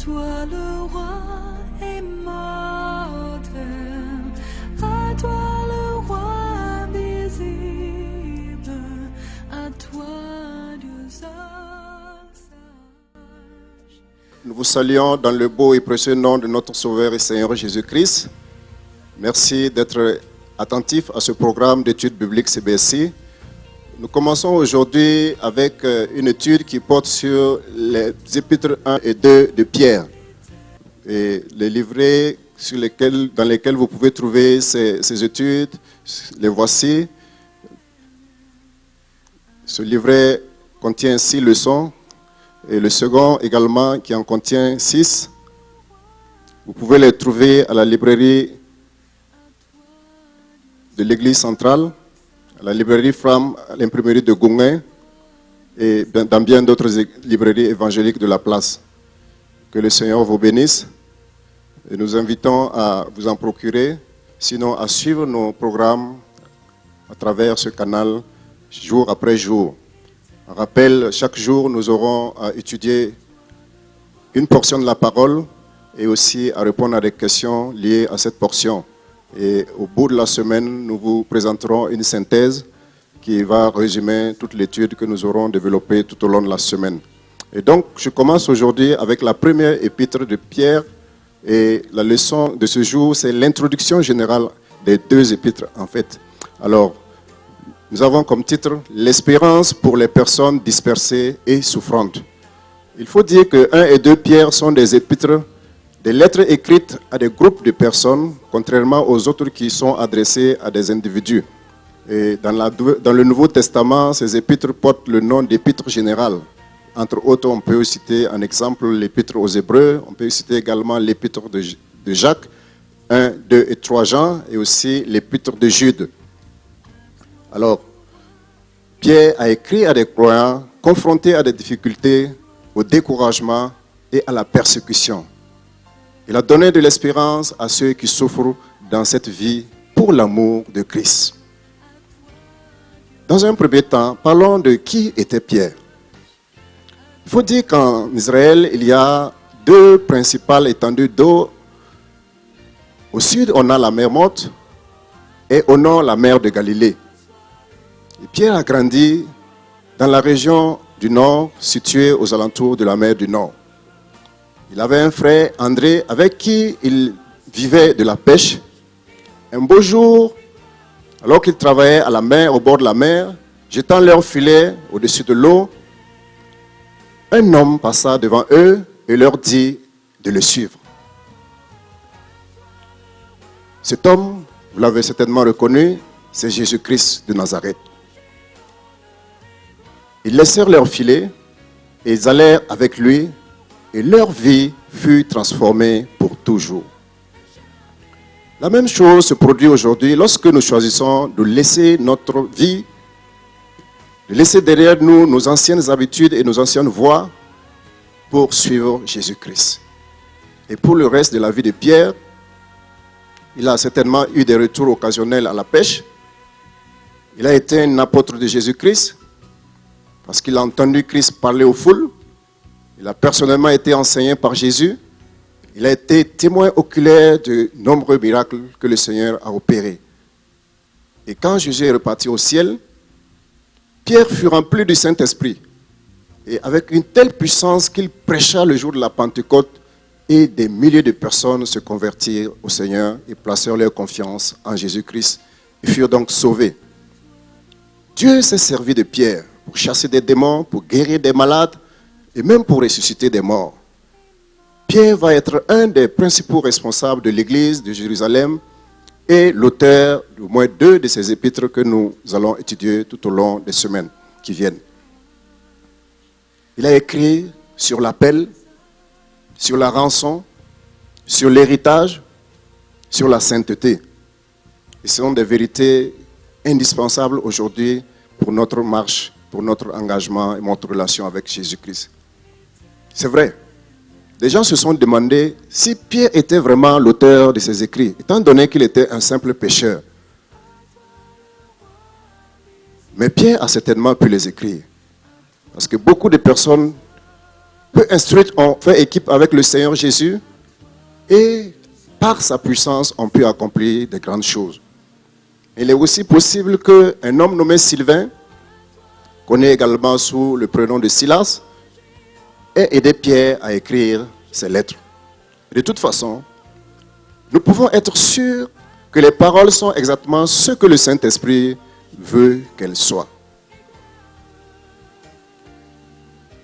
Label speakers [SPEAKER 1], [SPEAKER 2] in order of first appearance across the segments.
[SPEAKER 1] toi le roi immortel, à toi le roi invisible, à toi Dieu sage.
[SPEAKER 2] Nous vous saluons dans le beau et précieux nom de notre Sauveur et Seigneur Jésus-Christ. Merci d'être attentifs à ce programme d'études bibliques CBSI. Nous commençons aujourd'hui avec une étude qui porte sur les épîtres 1 et 2 de Pierre. Et les livrets dans lesquels vous pouvez trouver ces études, les voici. Ce livret contient 6 leçons et le second également qui en contient 6. Vous pouvez les trouver à la librairie de l'église centrale, à la librairie Fram, à l'imprimerie de Gouin et dans bien d'autres librairies évangéliques de la place. Que le Seigneur vous bénisse et nous invitons à vous en procurer, sinon à suivre nos programmes à travers ce canal jour après jour. Un rappel, chaque jour nous aurons à étudier une portion de la parole et aussi à répondre à des questions liées à cette portion. Et au bout de la semaine, nous vous présenterons une synthèse qui va résumer toute l'étude que nous aurons développée tout au long de la semaine. Et donc, je commence aujourd'hui avec la première épître de Pierre. Et la leçon de ce jour, c'est l'introduction générale des 2 épîtres, en fait. Alors, nous avons comme titre « L'espérance pour les personnes dispersées et souffrantes ». Il faut dire que 1 et 2 Pierre sont des épîtres, des lettres écrites à des groupes de personnes, contrairement aux autres qui sont adressées à des individus. Et dans le Nouveau Testament, ces épîtres portent le nom d'épîtres générales. Entre autres, on peut citer en exemple l'épître aux Hébreux, on peut citer également l'épître de Jacques, 1, 2 et 3 Jean, et aussi l'épître de Jude. Alors, Pierre a écrit à des croyants confrontés à des difficultés, au découragement et à la persécution. Il a donné de l'espérance à ceux qui souffrent dans cette vie pour l'amour de Christ. Dans un premier temps, parlons de qui était Pierre. Il faut dire qu'en Israël, il y a 2 principales étendues d'eau. Au sud, on a la mer Morte et au nord, la mer de Galilée. Et Pierre a grandi dans la région du nord, située aux alentours de la mer du Nord. Il avait un frère, André, avec qui il vivait de la pêche. Un beau jour, alors qu'ils travaillaient à la mer, au bord de la mer, jetant leur filet au-dessus de l'eau, un homme passa devant eux et leur dit de le suivre. Cet homme, vous l'avez certainement reconnu, c'est Jésus-Christ de Nazareth. Ils laissèrent leur filet et ils allèrent avec lui et leur vie fut transformée pour toujours. La même chose se produit aujourd'hui lorsque nous choisissons de laisser notre vie, de laisser derrière nous nos anciennes habitudes et nos anciennes voies pour suivre Jésus-Christ. Et pour le reste de la vie de Pierre, il a certainement eu des retours occasionnels à la pêche. Il a été un apôtre de Jésus-Christ parce qu'il a entendu Christ parler aux foules. Il a personnellement été enseigné par Jésus. Il a été témoin oculaire de nombreux miracles que le Seigneur a opérés. Et quand Jésus est reparti au ciel, Pierre fut rempli du Saint-Esprit. Et avec une telle puissance qu'il prêcha le jour de la Pentecôte et des milliers de personnes se convertirent au Seigneur et placèrent leur confiance en Jésus-Christ et furent donc sauvés. Dieu s'est servi de Pierre pour chasser des démons, pour guérir des malades et même pour ressusciter des morts. Pierre va être un des principaux responsables de l'église de Jérusalem et l'auteur d'au moins 2 de ces épîtres que nous allons étudier tout au long des semaines qui viennent. Il a écrit sur l'appel, sur la rançon, sur l'héritage, sur la sainteté. Et ce sont des vérités indispensables aujourd'hui pour notre marche, pour notre engagement et notre relation avec Jésus-Christ. C'est vrai. Des gens se sont demandé si Pierre était vraiment l'auteur de ces écrits, étant donné qu'il était un simple pécheur. Mais Pierre a certainement pu les écrire. Parce que beaucoup de personnes peu instruites ont fait équipe avec le Seigneur Jésus et par sa puissance ont pu accomplir de grandes choses. Il est aussi possible qu'un homme nommé Sylvain, connu également sous le prénom de Silas, ait aidé Pierre à écrire ces lettres. De toute façon, nous pouvons être sûrs que les paroles sont exactement ce que le Saint-Esprit veut qu'elles soient.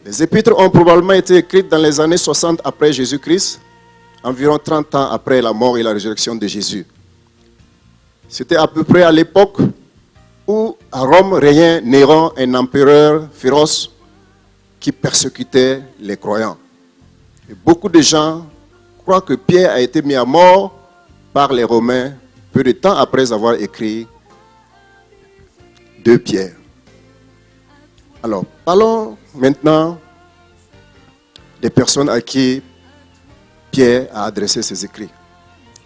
[SPEAKER 2] Les épîtres ont probablement été écrites dans les années 60 après Jésus-Christ, environ 30 ans après la mort et la résurrection de Jésus. C'était à peu près à l'époque où à Rome régnait Néron, un empereur féroce qui persécutait les croyants. Et beaucoup de gens croient que Pierre a été mis à mort par les Romains peu de temps après avoir écrit 2 Pierre. Alors, parlons maintenant des personnes à qui Pierre a adressé ses écrits.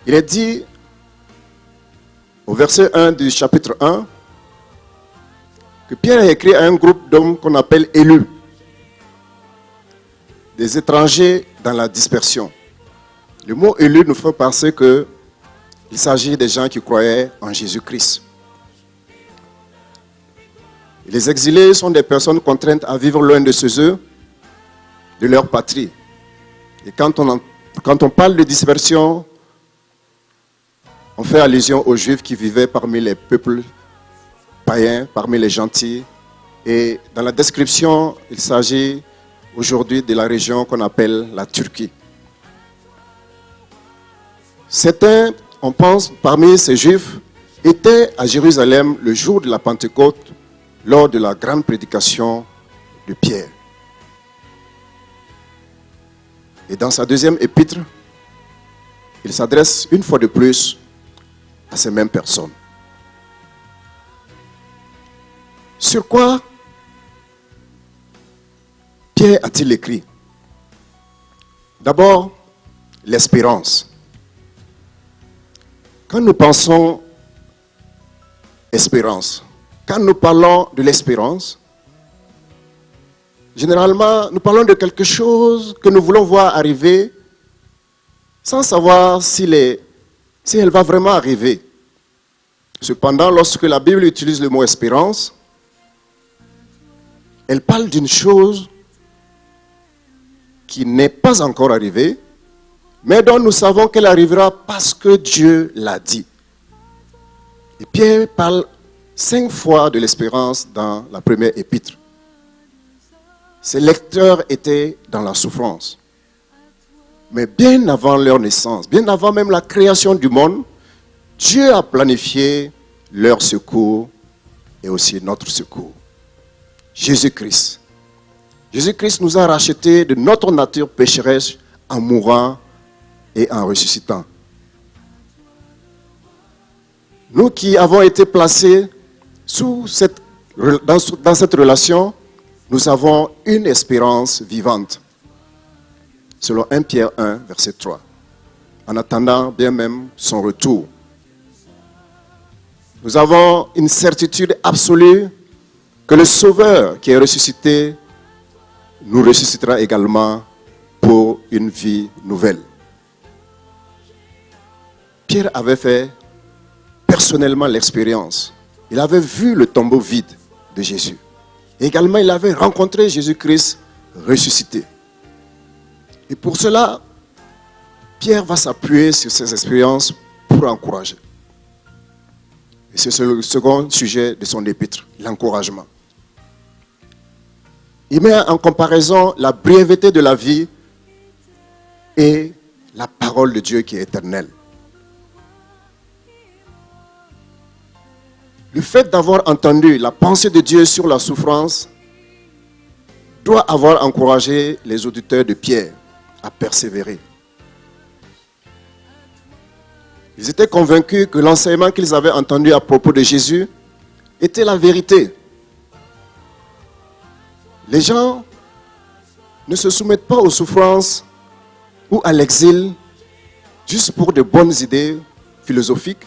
[SPEAKER 2] Il est dit au verset 1 du chapitre 1 que Pierre a écrit à un groupe d'hommes qu'on appelle élus, des étrangers dans la dispersion. Le mot élu nous fait penser qu'il s'agit des gens qui croyaient en Jésus-Christ. Les exilés sont des personnes contraintes à vivre loin de chez eux, de leur patrie. Et quand on parle de dispersion, on fait allusion aux Juifs qui vivaient parmi les peuples païens, parmi les gentils. Et dans la description, il s'agit aujourd'hui de la région qu'on appelle la Turquie. Certains, on pense, parmi ces Juifs, étaient à Jérusalem le jour de la Pentecôte, lors de la grande prédication de Pierre. Et dans sa deuxième épître, il s'adresse une fois de plus à ces mêmes personnes. Sur quoi Pierre a-t-il écrit? D'abord, l'espérance. Quand nous pensons espérance, quand nous parlons de l'espérance, généralement, nous parlons de quelque chose que nous voulons voir arriver sans savoir si elle va vraiment arriver. Cependant, lorsque la Bible utilise le mot espérance, elle parle d'une chose qui n'est pas encore arrivée, mais dont nous savons qu'elle arrivera parce que Dieu l'a dit. Et Pierre parle 5 fois de l'espérance dans la première épître. Ces lecteurs étaient dans la souffrance. Mais bien avant leur naissance, bien avant même la création du monde, Dieu a planifié leur secours et aussi notre secours. Jésus-Christ. Jésus-Christ nous a rachetés de notre nature pécheresse en mourant et en ressuscitant. Nous qui avons été placés dans cette relation, nous avons une espérance vivante. Selon 1 Pierre 1, verset 3. En attendant bien même son retour. Nous avons une certitude absolue que le Sauveur qui est ressuscité nous ressuscitera également pour une vie nouvelle. Pierre avait fait personnellement l'expérience. Il avait vu le tombeau vide de Jésus. Et également, il avait rencontré Jésus-Christ ressuscité. Et pour cela, Pierre va s'appuyer sur ces expériences pour encourager. Et c'est le second sujet de son épître, l'encouragement. Il met en comparaison la brièveté de la vie et la parole de Dieu qui est éternelle. Le fait d'avoir entendu la pensée de Dieu sur la souffrance doit avoir encouragé les auditeurs de Pierre à persévérer. Ils étaient convaincus que l'enseignement qu'ils avaient entendu à propos de Jésus était la vérité. Les gens ne se soumettent pas aux souffrances ou à l'exil juste pour de bonnes idées philosophiques,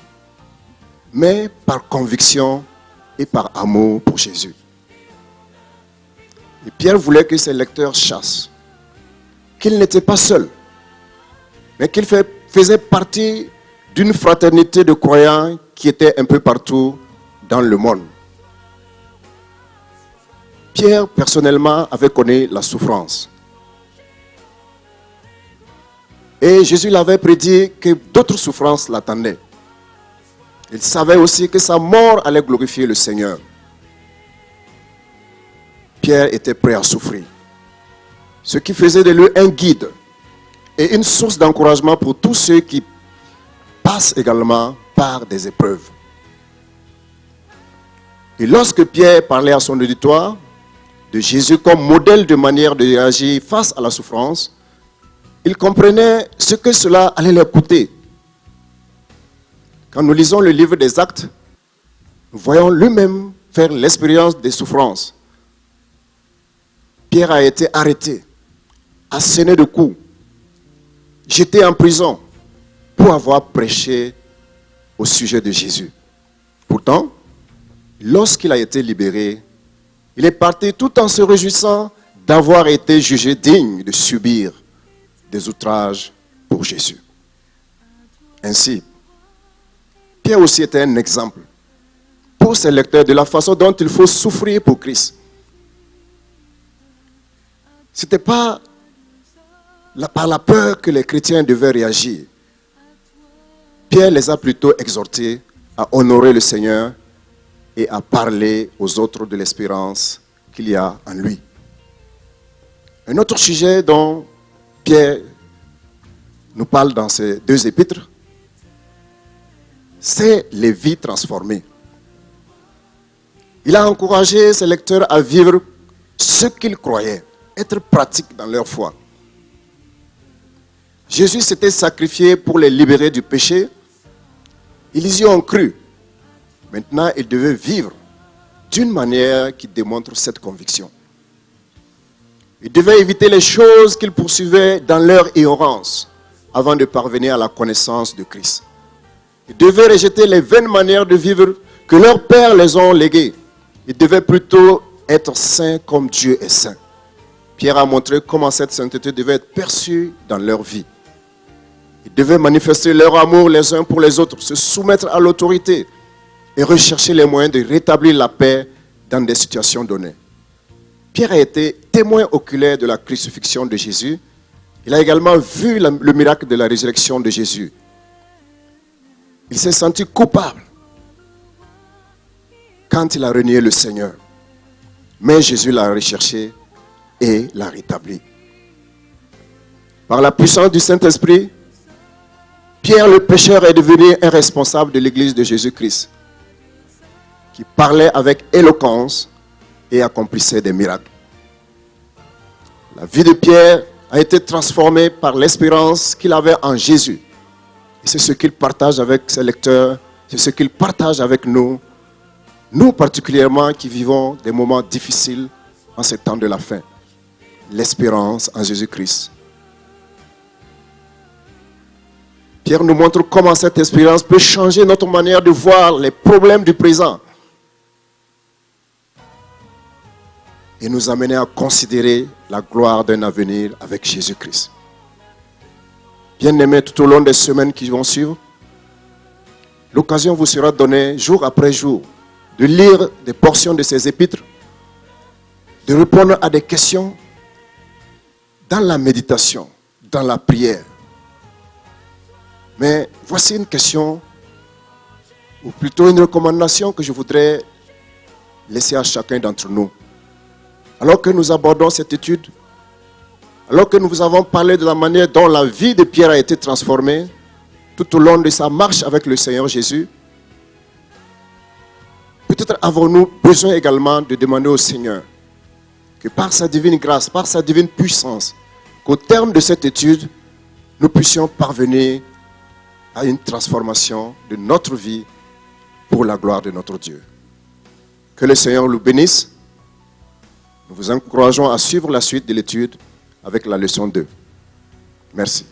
[SPEAKER 2] mais par conviction et par amour pour Jésus. Et Pierre voulait que ses lecteurs sachent qu'il n'était pas seul, mais qu'il faisait partie d'une fraternité de croyants qui était un peu partout dans le monde. Pierre, personnellement, avait connu la souffrance. Et Jésus l'avait prédit que d'autres souffrances l'attendaient. Il savait aussi que sa mort allait glorifier le Seigneur. Pierre était prêt à souffrir. Ce qui faisait de lui un guide et une source d'encouragement pour tous ceux qui passent également par des épreuves. Et lorsque Pierre parlait à son auditoire de Jésus comme modèle de manière de réagir face à la souffrance, il comprenait ce que cela allait leur coûter. Quand nous lisons le livre des Actes, nous voyons lui-même faire l'expérience des souffrances. Pierre a été arrêté, asséné de coups, jeté en prison pour avoir prêché au sujet de Jésus. Pourtant, lorsqu'il a été libéré, il est parti tout en se réjouissant d'avoir été jugé digne de subir des outrages pour Jésus. Ainsi, Pierre aussi était un exemple pour ses lecteurs de la façon dont il faut souffrir pour Christ. Ce n'était pas par la peur que les chrétiens devaient réagir. Pierre les a plutôt exhortés à honorer le Seigneur et à parler aux autres de l'espérance qu'il y a en lui. Un autre sujet dont Pierre nous parle dans ces deux épîtres, c'est les vies transformées. Il a encouragé ses lecteurs à vivre ce qu'ils croyaient, être pratiques dans leur foi. Jésus s'était sacrifié pour les libérer du péché. Ils y ont cru. Maintenant, ils devaient vivre d'une manière qui démontre cette conviction. Ils devaient éviter les choses qu'ils poursuivaient dans leur ignorance avant de parvenir à la connaissance de Christ. Ils devaient rejeter les vaines manières de vivre que leurs pères les ont léguées. Ils devaient plutôt être saints comme Dieu est saint. Pierre a montré comment cette sainteté devait être perçue dans leur vie. Ils devaient manifester leur amour les uns pour les autres, se soumettre à l'autorité et rechercher les moyens de rétablir la paix dans des situations données. Pierre a été témoin oculaire de la crucifixion de Jésus. Il a également vu le miracle de la résurrection de Jésus. Il s'est senti coupable quand il a renié le Seigneur. Mais Jésus l'a recherché et l'a rétabli. Par la puissance du Saint-Esprit, Pierre le pécheur est devenu un responsable de l'Église de Jésus-Christ, qui parlait avec éloquence et accomplissait des miracles. La vie de Pierre a été transformée par l'espérance qu'il avait en Jésus. Et c'est ce qu'il partage avec ses lecteurs, c'est ce qu'il partage avec nous, nous particulièrement qui vivons des moments difficiles en ces temps de la fin. L'espérance en Jésus-Christ. Pierre nous montre comment cette expérience peut changer notre manière de voir les problèmes du présent et nous amener à considérer la gloire d'un avenir avec Jésus-Christ. Bien-aimés, tout au long des semaines qui vont suivre, l'occasion vous sera donnée jour après jour de lire des portions de ces épîtres, de répondre à des questions dans la méditation, dans la prière. Mais voici une question, ou plutôt une recommandation que je voudrais laisser à chacun d'entre nous. Alors que nous abordons cette étude, alors que nous vous avons parlé de la manière dont la vie de Pierre a été transformée tout au long de sa marche avec le Seigneur Jésus, peut-être avons-nous besoin également de demander au Seigneur que par sa divine grâce, par sa divine puissance, qu'au terme de cette étude, nous puissions parvenir à une transformation de notre vie pour la gloire de notre Dieu. Que le Seigneur nous bénisse. Nous vous encourageons à suivre la suite de l'étude avec la leçon 2. Merci.